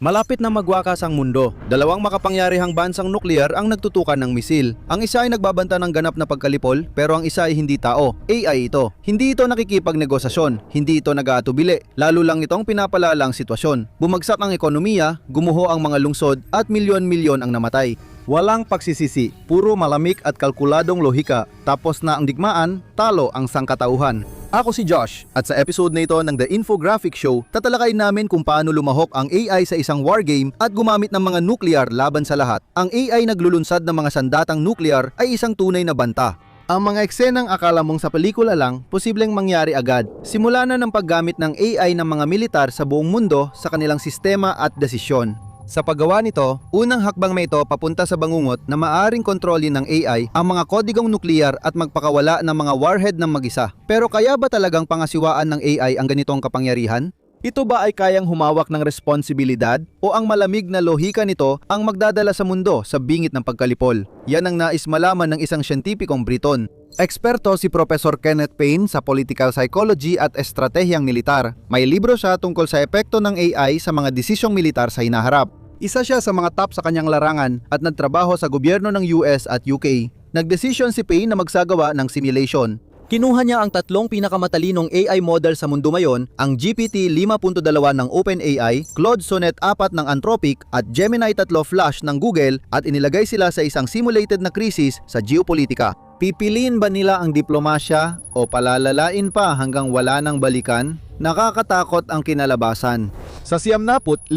Malapit na magwakas ang mundo. Dalawang makapangyarihang bansang nuklear ang nagtutukan ng misil. Ang isa ay nagbabanta ng ganap na pagkalipol, pero ang isa ay hindi tao. AI ito. Hindi ito nakikipagnegosasyon, hindi ito nag-aatubili. Lalo lang itong pinapalala ang sitwasyon. Bumagsak ang ekonomiya, gumuho ang mga lungsod at milyon-milyon ang namatay. Walang pagsisisi, puro malamig at kalkuladong lohika. Tapos na ang digmaan, talo ang sangkatauhan. Ako si Josh at sa episode na ito ng The Infographic Show, tatalakay namin kung paano lumahok ang AI sa isang wargame at gumamit ng mga nuclear laban sa lahat. Ang AI naglulunsad ng mga sandatang nuclear ay isang tunay na banta. Ang mga eksenang akala mong sa pelikula lang, posibleng mangyari agad. Simula na ng paggamit ng AI ng mga militar sa buong mundo sa kanilang sistema at desisyon. Sa paggawa nito, unang hakbang may ito papunta sa bangungot na maaring kontrolin ng AI ang mga kodigong nukleyar at magpakawala ng mga warhead ng mag-isa. Pero kaya ba talagang pangasiwaan ng AI ang ganitong kapangyarihan? Ito ba ay kayang humawak ng responsibilidad o ang malamig na lohika nito ang magdadala sa mundo sa bingit ng pagkalipol? Yan ang nais malaman ng isang siyentipikong Briton. Eksperto si Professor Kenneth Payne sa Political Psychology at Estratehiyang Militar. May libro siya tungkol sa epekto ng AI sa mga desisyong militar sa hinaharap. Isa siya sa mga top sa kanyang larangan at nagtrabaho sa gobyerno ng US at UK. Nagdesisyon si Payne na magsagawa ng simulation. Kinuha niya ang tatlong pinakamatalinong AI model sa mundo ngayon, ang GPT 5.2 ng OpenAI, Claude Sonnet 4 ng Anthropic at Gemini 3 Flash ng Google at inilagay sila sa isang simulated na krisis sa geopolitika. Pipiliin ba nila ang diplomasya o palalalain pa hanggang wala nang balikan? Nakakatakot ang kinalabasan. Sa 75%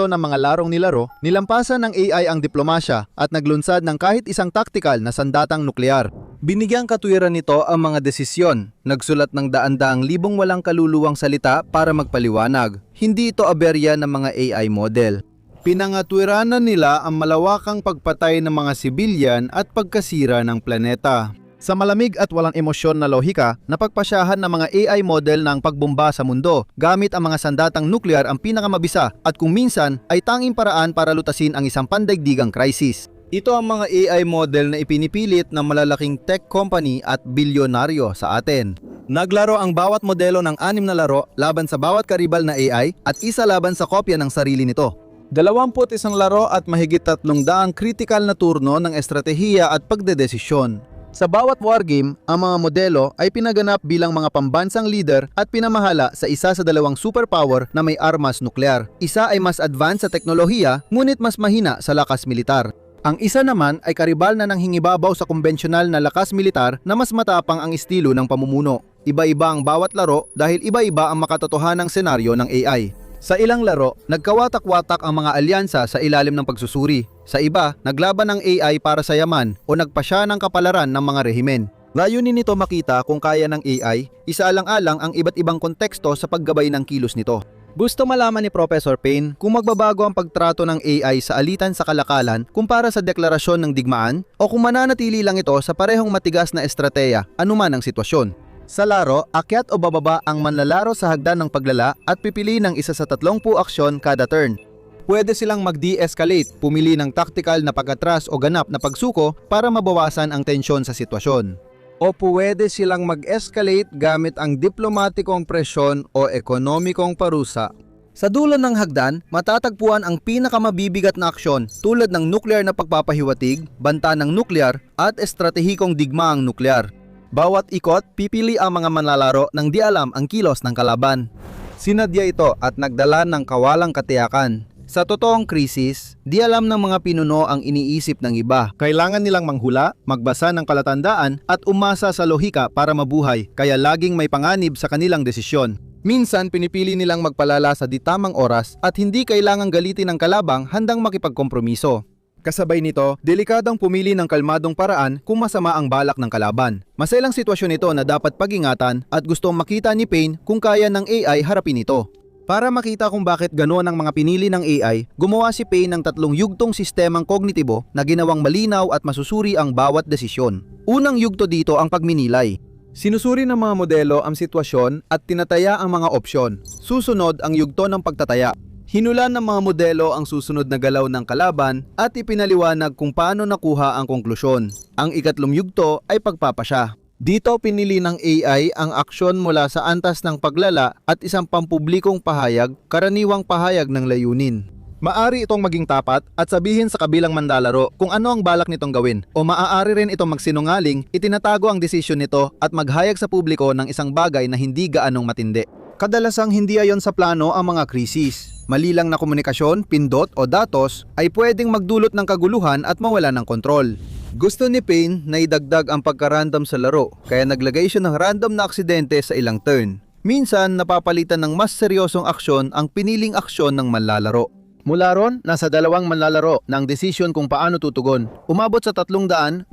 ng mga larong nilaro, nilampasan ng AI ang diplomasya at naglunsad ng kahit isang taktikal na sandatang nuklear. Binigyang katwiran nito ang mga desisyon. Nagsulat ng daan-daang libong walang kaluluwang salita para magpaliwanag. Hindi ito aberya ng mga AI model. Pinangatwiranan nila ang malawakang pagpatay ng mga sibilyan at pagkasira ng planeta. Sa malamig at walang emosyon na lohika, napagpasyahan ng mga AI model ng pagbomba sa mundo gamit ang mga sandatang nuklear ang pinakamabisa at kung minsan ay tanging paraan para lutasin ang isang pandaigdigang krisis. Ito ang mga AI model na ipinipilit ng malalaking tech company at bilyonaryo sa atin. Naglaro ang bawat modelo ng 6 na laro laban sa bawat karibal na AI at isa laban sa kopya ng sarili nito. 21 laro at mahigit 300 critical na turno ng estratehiya at pagdedesisyon. Sa bawat wargame, ang mga modelo ay pinaganap bilang mga pambansang leader at pinamahala sa isa sa dalawang superpower na may armas nuklear. Isa ay mas advanced sa teknolohiya, ngunit mas mahina sa lakas militar. Ang isa naman ay karibal na nanghingibabaw sa konbensyonal na lakas militar na mas matapang ang estilo ng pamumuno. Iba-iba ang bawat laro dahil iba-iba ang makatotohanang senaryo ng AI. Sa ilang laro, nagkawatak-watak ang mga alyansa sa ilalim ng pagsusuri. Sa iba, naglaban ng AI para sa yaman o nagpasya ng kapalaran ng mga rehimen. Layunin nito makita kung kaya ng AI, isaalang-alang ang iba't ibang konteksto sa paggabay ng kilos nito. Gusto malaman ni Professor Payne kung magbabago ang pagtrato ng AI sa alitan sa kalakalan kumpara sa deklarasyon ng digmaan o kung mananatili lang ito sa parehong matigas na estrateya anuman ang sitwasyon. Sa laro, akyat o bababa ang manlalaro sa hagdan ng paglala at pipili ng isa sa 30 aksyon kada turn. Pwede silang mag-de-escalate, pumili ng tactical na pag-atras o ganap na pagsuko para mabawasan ang tensyon sa sitwasyon. O pwede silang mag-escalate gamit ang diplomatikong presyon o ekonomikong parusa. Sa dulo ng hagdan, matatagpuan ang pinakamabibigat na aksyon tulad ng nuclear na pagpapahiwatig, banta ng nuclear at estratehikong digmaang nuclear. Bawat ikot, pipili ang mga manlalaro ng di alam ang kilos ng kalaban. Sinadya ito at nagdala ng kawalang katiyakan. Sa totoong krisis, di alam ng mga pinuno ang iniisip ng iba. Kailangan nilang manghula, magbasa ng palatandaan at umasa sa lohika para mabuhay, kaya laging may panganib sa kanilang desisyon. Minsan, pinipili nilang magpalala sa di tamang oras at hindi kailangang galitin ng kalabang handang makipagkompromiso. Kasabay nito, delikadong pumili ng kalmadong paraan kung masama ang balak ng kalaban. Masailang sitwasyon ito na dapat pag-ingatan at gustong makita ni Payne kung kaya ng AI harapin ito. Para makita kung bakit ganoon ang mga pinili ng AI, gumawa si Payne ng 3 yugtong sistemang kognitibo na ginawang malinaw at masusuri ang bawat desisyon. Unang yugto dito ang pagminilay. Sinusuri ng mga modelo ang sitwasyon at tinataya ang mga opsyon. Susunod ang yugto ng pagtataya. Hinulan ng mga modelo ang susunod na galaw ng kalaban at ipinaliwanag kung paano nakuha ang konklusyon. Ang ikatlong yugto ay pagpapasya. Dito pinili ng AI ang aksyon mula sa antas ng paglala at isang pampublikong pahayag, karaniwang pahayag ng layunin. Maari itong maging tapat at sabihin sa kabilang manlalaro kung ano ang balak nitong gawin o maaari rin itong magsinungaling, itinatago ang desisyon nito at maghayag sa publiko ng isang bagay na hindi gaanong matindi. Kadalasang hindi ayon sa plano ang mga krisis. Mali lang na komunikasyon, pindot o datos ay pwedeng magdulot ng kaguluhan at mawala ng kontrol. Gusto ni Payne na idagdag ang pagka-random sa laro kaya naglagay siya ng random na aksidente sa ilang turn. Minsan napapalitan ng mas seryosong aksyon ang piniling aksyon ng manlalaro. Mula ron, nasa dalawang manlalaro na ang desisyon kung paano tutugon. Umabot sa 329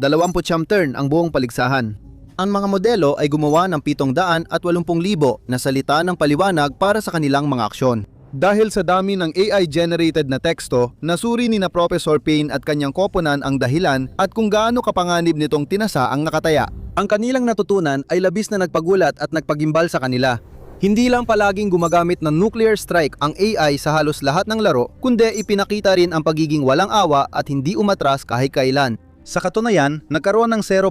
turn ang buong paligsahan. Ang mga modelo ay gumawa ng 780,000 na salita ng paliwanag para sa kanilang mga aksyon. Dahil sa dami ng AI-generated na teksto, nasuri ni na Professor Payne at kanyang koponan ang dahilan at kung gaano kapanganib nitong tinasa ang nakataya. Ang kanilang natutunan ay labis na nagpagulat at nagpagimbal sa kanila. Hindi lang palaging gumagamit ng nuclear strike ang AI sa halos lahat ng laro, kundi ipinakita rin ang pagiging walang awa at hindi umatras kahit kailan. Sa katunayan, nagkaroon ng 0%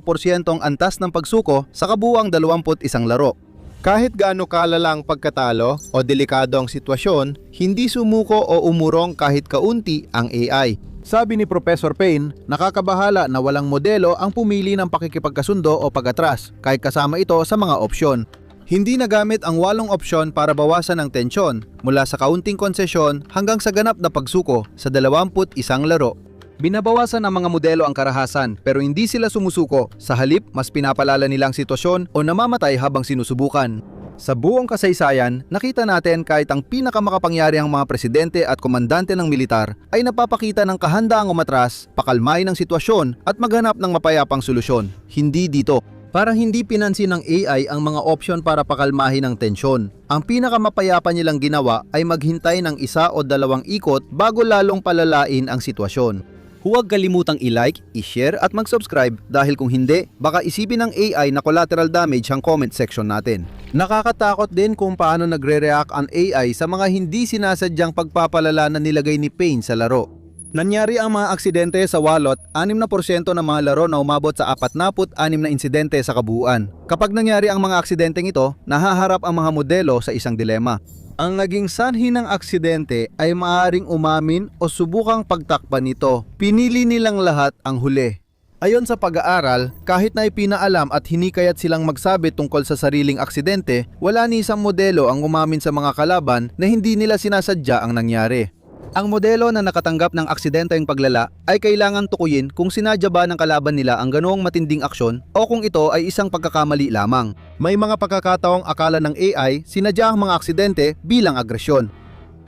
antas ng pagsuko sa kabuuang 21 laro. Kahit gaano kalala ang pagkatalo o delikado ang sitwasyon, hindi sumuko o umurong kahit kaunti ang AI. Sabi ni Professor Payne, nakakabahala na walang modelo ang pumili ng pakikipagkasundo o pag-atras, kahit kasama ito sa mga opsyon. Hindi nagamit ang 8 opsyon para bawasan ang tensyon mula sa kaunting konsesyon hanggang sa ganap na pagsuko sa 21 laro. Binabawasan ng mga modelo ang karahasan pero hindi sila sumusuko. Sa halip, mas pinapalala nilang sitwasyon o namamatay habang sinusubukan. Sa buong kasaysayan, nakita natin kahit ang pinakamakapangyarihang mga presidente at komandante ng militar ay napapakita ng kahandaang umatras, pakalmahin ang sitwasyon at maghanap ng mapayapang solusyon. Hindi dito. Parang hindi pinansin ng AI ang mga opsyon para pakalmahin ang tensyon. Ang pinakamapayapa nilang ginawa ay maghintay ng 1 o 2 ikot bago lalong palalain ang sitwasyon. Huwag kalimutang i-like, i-share at mag-subscribe dahil kung hindi, baka isipin ng AI na collateral damage ang comment section natin. Nakakatakot din kung paano nagre-react ang AI sa mga hindi sinasadyang pagpapalala na nilagay ni Payne sa laro. Nangyari ang mga aksidente sa walot, 6% ng mga laro na umabot sa 46 na insidente sa kabuuan. Kapag nangyari ang mga aksidenteng ito, nahaharap ang mga modelo sa isang dilema. Ang naging sanhi ng aksidente ay maaaring umamin o subukang pagtakpan nito. Pinili nilang lahat ang huli. Ayon sa pag-aaral, kahit na ipinaalam at hinikayat silang magsabi tungkol sa sariling aksidente, wala ni isang modelo ang umamin sa mga kalaban na hindi nila sinasadya ang nangyari. Ang modelo na nakatanggap ng aksidenteng paglala ay kailangan tukuyin kung sinadya ba ng kalaban nila ang ganoong matinding aksyon o kung ito ay isang pagkakamali lamang. May mga pagkakataong akala ng AI sinadya ang mga aksidente bilang agresyon.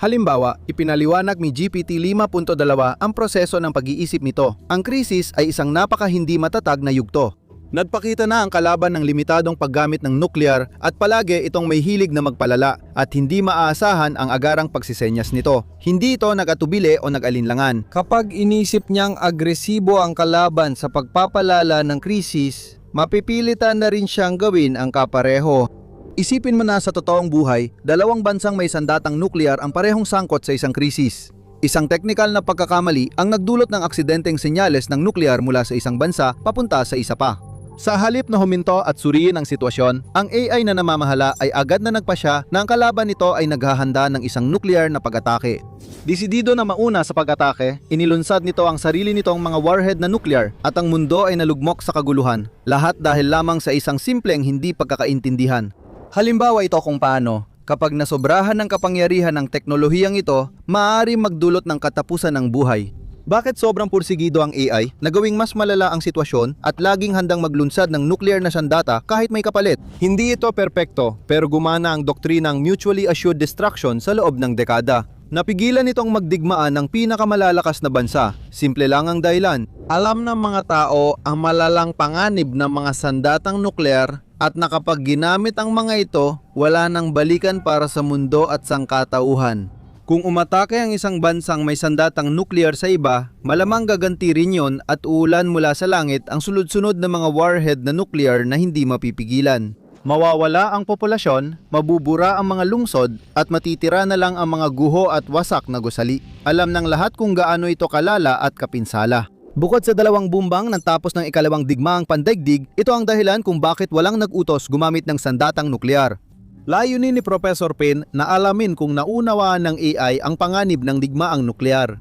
Halimbawa, ipinaliwanag ni GPT-5.2 ang proseso ng pag-iisip nito. Ang krisis ay isang napaka hindi matatag na yugto. Nagpakita na ang kalaban ng limitadong paggamit ng nuklear at palagi itong may hilig na magpalala at hindi maaasahan ang agarang pagsisenyas nito. Hindi ito nag-atubili o nag-alinlangan. Kapag inisip niyang agresibo ang kalaban sa pagpapalala ng krisis, mapipilitan na rin siyang gawin ang kapareho. Isipin mo na sa totoong buhay, 2 bansang may sandatang nuklear ang parehong sangkot sa isang krisis. Isang teknikal na pagkakamali ang nagdulot ng aksidenteng senyales ng nuklear mula sa isang bansa papunta sa isa pa. Sa halip na huminto at suriin ang sitwasyon, ang AI na namamahala ay agad na nagpasya na ang kalaban nito ay naghahanda ng isang nuclear na pag-atake. Desidido na mauna sa pag-atake, inilunsad nito ang sarili nitong mga warhead na nuclear at ang mundo ay nalugmok sa kaguluhan. Lahat dahil lamang sa isang simpleng hindi pagkakaintindihan. Halimbawa ito kung paano, kapag nasobrahan ng kapangyarihan ng teknolohiyang ito, maaari magdulot ng katapusan ng buhay. Bakit sobrang pursigido ang AI na gawing mas malala ang sitwasyon at laging handang maglunsad ng nuclear na sandata kahit may kapalit? Hindi ito perpekto pero gumana ang doktrinang mutually assured destruction sa loob ng dekada. Napigilan itong magdigmaan ng pinakamalalakas na bansa. Simple lang ang dahilan. Alam ng mga tao ang malalang panganib ng mga sandatang nuklear at na kapag ginamit ang mga ito, wala nang balikan para sa mundo at sangkatauhan. Kung umatake ang isang bansang may sandatang nuclear sa iba, malamang gaganti rin yon at uulan mula sa langit ang sunod-sunod na mga warhead na nuclear na hindi mapipigilan. Mawawala ang populasyon, mabubura ang mga lungsod at matitira na lang ang mga guho at wasak na gusali. Alam ng lahat kung gaano ito kalala at kapinsala. Bukod sa 2 bumbang nang tapos ng ikalawang digmaang pandaigdig, ito ang dahilan kung bakit walang nag-utos gumamit ng sandatang nuklear. Layunin ni Professor Payne na alamin kung naunawaan ng AI ang panganib ng digmaang nuklear.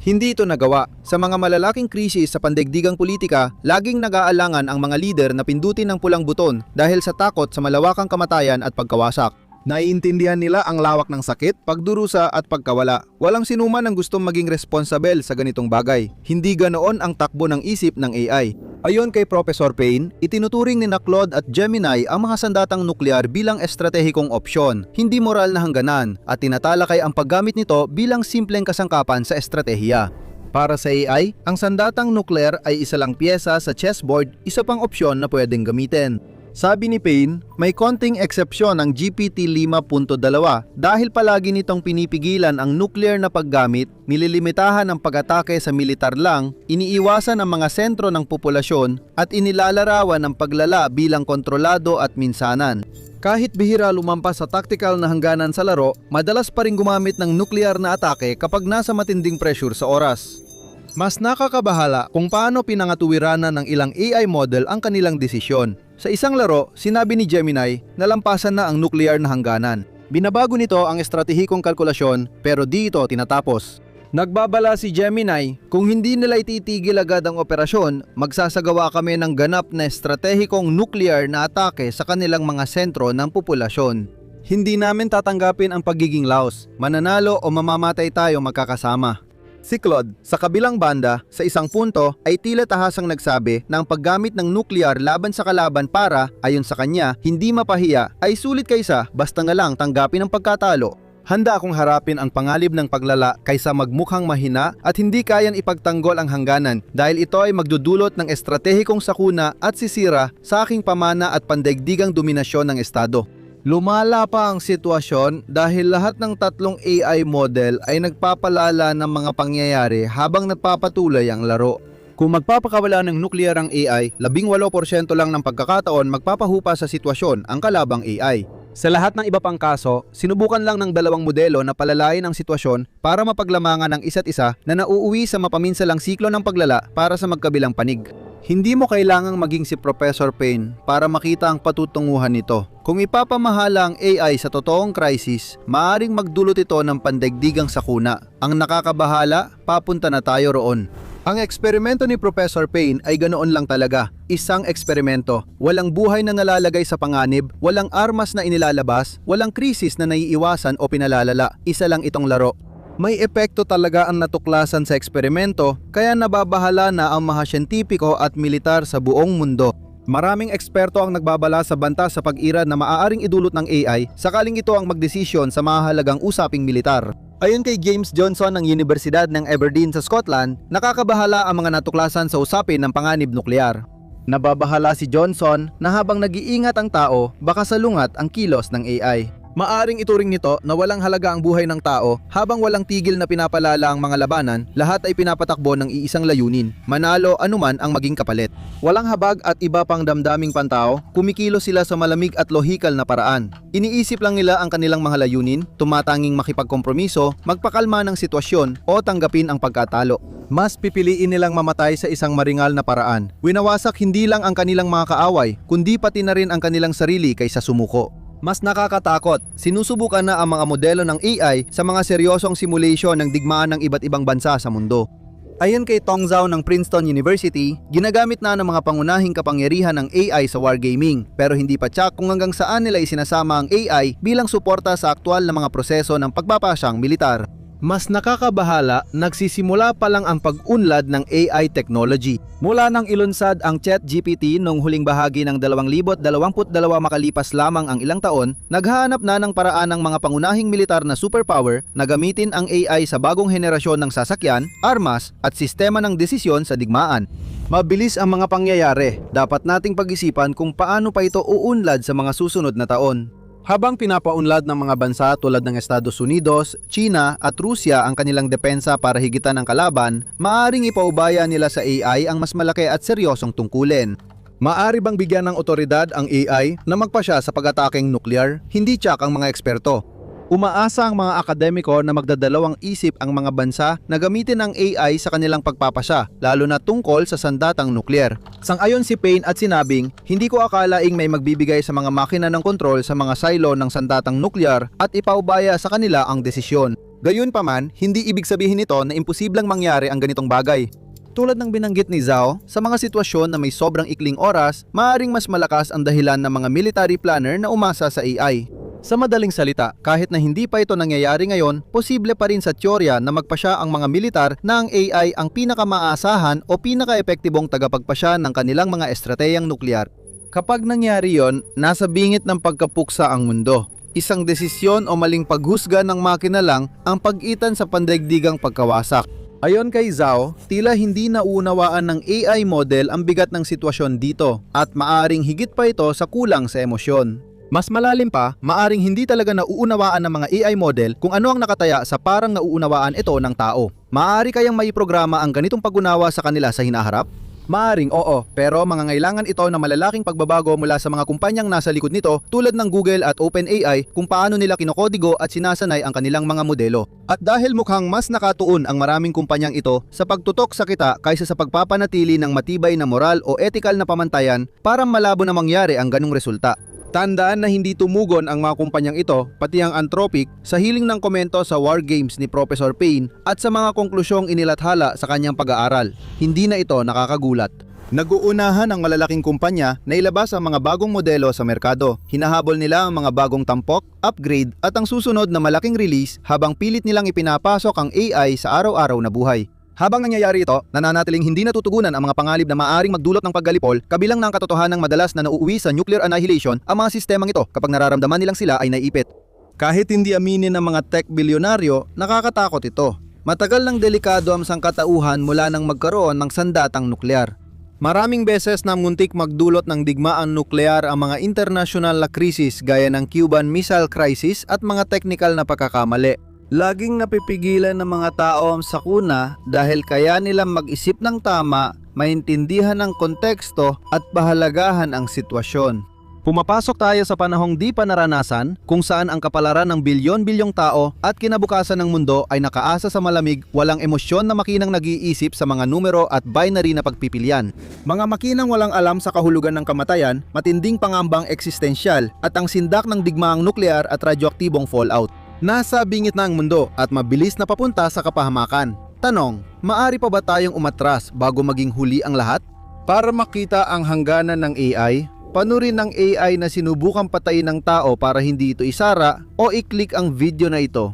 Hindi ito nagawa. Sa mga malalaking krisis sa pandaigdigang politika, laging nag-aalangan ang mga lider na pindutin ng pulang buton dahil sa takot sa malawakang kamatayan at pagkawasak. Naiintindihan nila ang lawak ng sakit, pagdurusa at pagkawala. Walang sinuman ang gustong maging responsable sa ganitong bagay. Hindi ganoon ang takbo ng isip ng AI. Ayon kay Professor Payne, itinuturing ni Claude at Gemini ang mga sandatang nuklear bilang estratehikong opsyon, hindi moral na hangganan, at tinatalakay ang paggamit nito bilang simpleng kasangkapan sa estratehiya. Para sa AI, ang sandatang nuklear ay isa lang piyesa sa chessboard, isa pang opsyon na pwedeng gamitin. Sabi ni Payne, may konting eksepsyon ang GPT 5.2 dahil palagi nitong pinipigilan ang nuclear na paggamit, nililimitahan ang pag-atake sa militar lang, iniiwasan ang mga sentro ng populasyon at inilalarawan ang paglala bilang kontrolado at minsanan. Kahit bihira lumampas sa tactical na hangganan sa laro, madalas pa rin gumamit ng nuclear na atake kapag nasa matinding pressure sa oras. Mas nakakabahala kung paano pinangatuwiranan ng ilang AI model ang kanilang desisyon. Sa isang laro, sinabi ni Gemini na lampasan na ang nuclear na hangganan. Binabago nito ang estratehikong kalkulasyon pero di ito tinatapos. Nagbabala si Gemini, kung hindi nila ititigil agad ang operasyon, magsasagawa kami ng ganap na estratehikong nuclear na atake sa kanilang mga sentro ng populasyon. Hindi namin tatanggapin ang pagiging laos, mananalo o mamamatay tayo magkakasama. Si Claude, sa kabilang banda, sa isang punto ay tila tahasang nagsabi na ang paggamit ng nuclear laban sa kalaban para, ayon sa kanya, hindi mapahiya ay sulit kaysa basta nga lang tanggapin ang pagkatalo. Handa akong harapin ang pangalib ng paglala kaysa magmukhang mahina at hindi kayang ipagtanggol ang hangganan dahil ito ay magdudulot ng estratehikong sakuna at sisira sa aking pamana at pandaigdigang dominasyon ng Estado. Lumala pa ang sitwasyon dahil lahat ng tatlong AI model ay nagpapalala ng mga pangyayari habang nagpapatuloy ang laro. Kung magpapakawala ng nuclear ang AI, 18% lang ng pagkakataon magpapahupa sa sitwasyon ang kalabang AI. Sa lahat ng iba pang kaso, sinubukan lang ng dalawang modelo na palalayin ang sitwasyon para mapaglamangan ng isa't isa na nauuwi sa mapaminsalang siklo ng paglala para sa magkabilang panig. Hindi mo kailangang maging si Professor Payne para makita ang patutunguhan nito. Kung ipapamahala ang AI sa totoong crisis, maaring magdulot ito ng pandaigdigang sakuna. Ang nakakabahala, papunta na tayo roon. Ang eksperimento ni Professor Payne ay ganoon lang talaga. Isang eksperimento. Walang buhay na nalalagay sa panganib, walang armas na inilalabas, walang krisis na naiiwasan o pinalalala. Isa lang itong laro. May epekto talaga ang natuklasan sa eksperimento, kaya nababahala na ang mga siyentipiko at militar sa buong mundo. Maraming eksperto ang nagbabala sa banta sa pag-irad na maaaring idulot ng AI sakaling ito ang magdesisyon sa mahalagang usaping militar. Ayon kay James Johnson ng Universidad ng Aberdeen sa Scotland, nakakabahala ang mga natuklasan sa usapin ng panganib nuklear. Nababahala si Johnson na habang nag-iingat ang tao, baka salungat ang kilos ng AI. Maaring ituring nito na walang halaga ang buhay ng tao habang walang tigil na pinapalala ang mga labanan, lahat ay pinapatakbo ng iisang layunin, manalo anuman ang maging kapalit. Walang habag at iba pang damdaming pantao, kumikilos sila sa malamig at lohikal na paraan. Iniisip lang nila ang kanilang mga layunin, tumatanging makipagkompromiso, magpakalma ng sitwasyon o tanggapin ang pagkatalo. Mas pipiliin nilang mamatay sa isang maringal na paraan. Winawasak hindi lang ang kanilang mga kaaway, kundi pati na rin ang kanilang sarili kaysa sumuko. Mas nakakatakot, sinusubukan na ang mga modelo ng AI sa mga seryosong simulation ng digmaan ng iba't ibang bansa sa mundo. Ayon kay Tong Zhao ng Princeton University, ginagamit na ng mga pangunahing kapangyarihan ng AI sa wargaming, pero hindi pa tiyak kung hanggang saan nila isinasama ang AI bilang suporta sa aktual na mga proseso ng pagpapasyang militar. Mas nakakabahala, nagsisimula pa lang ang pag-unlad ng AI technology. Mula nang ilunsad ang ChatGPT noong huling bahagi ng 2022 makalipas lamang ang ilang taon, naghahanap na ng paraan ng mga pangunahing militar na superpower na gamitin ang AI sa bagong henerasyon ng sasakyan, armas at sistema ng desisyon sa digmaan. Mabilis ang mga pangyayari, dapat nating pag-isipan kung paano pa ito uunlad sa mga susunod na taon. Habang pinapaunlad ng mga bansa tulad ng Estados Unidos, China at Rusya ang kanilang depensa para higitan ang kalaban, maaring ipaubaya nila sa AI ang mas malaki at seryosong tungkulin. Maari bang bigyan ng otoridad ang AI na magpasya sa pag-ataking nuklear? Hindi tiyak ang mga eksperto. Umaasa ang mga akademiko na magdadalawang isip ang mga bansa na gamitin ang AI sa kanilang pagpapasya, lalo na tungkol sa sandatang nuklear. Sang-ayon si Payne at sinabing, hindi ko akalaing may magbibigay sa mga makina ng kontrol sa mga silo ng sandatang nuklear at ipaubaya sa kanila ang desisyon. Gayunpaman, hindi ibig sabihin nito na imposibleng mangyari ang ganitong bagay. Tulad ng binanggit ni Zhao, sa mga sitwasyon na may sobrang ikling oras, maaaring mas malakas ang dahilan ng mga military planner na umasa sa AI. Sa madaling salita, kahit na hindi pa ito nangyayari ngayon, posible pa rin sa teorya na magpasya ang mga militar na ang AI ang pinakamaasahan o pinaka-epektibong tagapagpasya ng kanilang mga estratehiyang nuklear. Kapag nangyari yon, nasa bingit ng pagkapuksa ang mundo. Isang desisyon o maling paghusga ng makina lang ang pag-itan sa pandaigdigang pagkawasak. Ayon kay Zhao, tila hindi nauunawaan ng AI model ang bigat ng sitwasyon dito at maaring higit pa ito sa kulang sa emosyon. Mas malalim pa, maaring hindi talaga nauunawaan ng mga AI model kung ano ang nakataya sa parang nauunawaan ito ng tao. Maaari kayang maiprograma ang ganitong pag-unawa sa kanila sa hinaharap? Maaring oo, pero mangangailangan ito ng malalaking pagbabago mula sa mga kumpanyang nasa likod nito tulad ng Google at OpenAI kung paano nila kinokodigo at sinasanay ang kanilang mga modelo. At dahil mukhang mas nakatuon ang maraming kumpanyang ito sa pagtutok sa kita kaysa sa pagpapanatili ng matibay na moral o ethical na pamantayan, parang malabo na mangyari ang ganong resulta. Tandaan na hindi tumugon ang mga kumpanyang ito, pati ang Anthropic, sa hiling ng komento sa War Games ni Professor Payne at sa mga konklusyong inilathala sa kanyang pag-aaral. Hindi na ito nakakagulat. Nag-uunahan ang malalaking kumpanya na ilabas ang mga bagong modelo sa merkado. Hinahabol nila ang mga bagong tampok, upgrade at ang susunod na malaking release habang pilit nilang ipinapasok ang AI sa araw-araw na buhay. Habang nangyayari ito, nananatiling hindi natutugunan ang mga pangalib na maaaring magdulot ng paggalipol, kabilang ng katotohanang madalas na nauuwi sa nuclear annihilation ang mga sistemang ito kapag nararamdaman nilang sila ay naiipit. Kahit hindi aminin ng mga tech bilyonaryo, nakakatakot ito. Matagal nang delikado ang sangkatauhan mula nang magkaroon ng sandatang nuklear. Maraming beses na muntik magdulot ng digmaang nuklear ang mga internasyonal na krisis gaya ng Cuban Missile Crisis at mga technical na pagkakamali. Laging napipigilan ng mga tao ang sakuna dahil kaya nilang mag-isip ng tama, maintindihan ang konteksto at pahalagahan ang sitwasyon. Pumapasok tayo sa panahong di pa naranasan kung saan ang kapalaran ng bilyon-bilyong tao at kinabukasan ng mundo ay nakaasa sa malamig, walang emosyon na makinang nag-iisip sa mga numero at binary na pagpipilian. Mga makinang walang alam sa kahulugan ng kamatayan, matinding pangambang eksistensyal at ang sindak ng digmaang nuklear at radyoaktibong fallout. Nasa bingit na ang mundo at mabilis na papunta sa kapahamakan. Tanong, maari pa ba tayong umatras bago maging huli ang lahat? Para makita ang hangganan ng AI, panurin ng AI na sinubukang patayin ng tao para hindi ito isara o i-click ang video na ito.